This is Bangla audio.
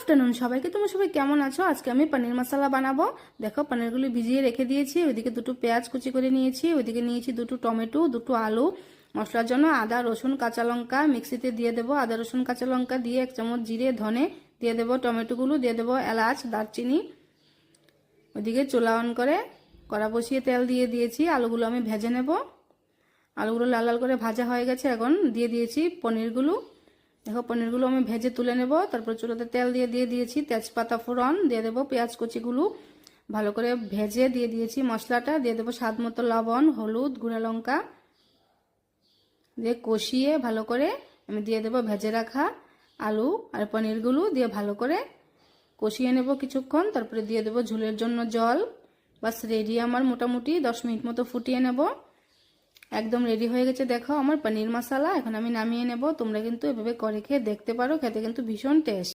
আফটারনুন সবাইকে। তোমরা সবাই কেমন আছো? আজকে আমি পনির মশলা বানাবো। দেখো পনিরগুলি ভিজিয়ে রেখে দিয়েছি। ওইদিকে দুটো পেঁয়াজ কুচি করে নিয়েছি, ওইদিকে নিয়েছি দুটো টমেটো, দুটো আলু। মশলার জন্য আদা রসুন কাঁচা লঙ্কা মিক্সিতে দিয়ে দেবো। আদা রসুন কাঁচা লঙ্কা দিয়ে 1 চামচ জিরে ধনে দিয়ে দেবো। টমেটোগুলো দিয়ে দেবো, এলাচ দারচিনি। ওইদিকে চুলা অন করে কড়া বসিয়ে তেল দিয়ে দিয়েছি। আলুগুলো আমি ভেজে নেব। আলুগুলো লাল লাল করে ভাজা হয়ে গেছে। এখন দিয়ে দিয়েছি পনিরগুলো। দেখো পনিরগুলো আমি ভেজে তুলে নেব। তারপর চুলাতে তেল দিয়ে দিয়েছি তেজপাতা ফোড়ন, দিয়ে দেবো পেঁয়াজ কুচিগুলো ভালো করে ভেজে দিয়ে দিয়েছি মশলাটা। দিয়ে দেবো স্বাদ মতো লবণ, হলুদ, গুঁড়া লঙ্কা দিয়ে কষিয়ে ভালো করে আমি দিয়ে দেবো ভেজে রাখা আলু আর পনিরগুলো দিয়ে ভালো করে কষিয়ে নেব কিছুক্ষণ। তারপরে দিয়ে দেবো ঝোলের জন্য জল। বাস রেডি আমার, মোটামুটি 10 মিনিট মতো ফুটিয়ে নেব। একদম রেডি হয়ে গেছে দেখো আমার পনির মশলা। এখন আমি নামিয়ে নেব। তোমরা কিন্তু এভাবে করে খেয়ে দেখতে পারো, খেতে কিন্তু ভীষণ টেস্ট।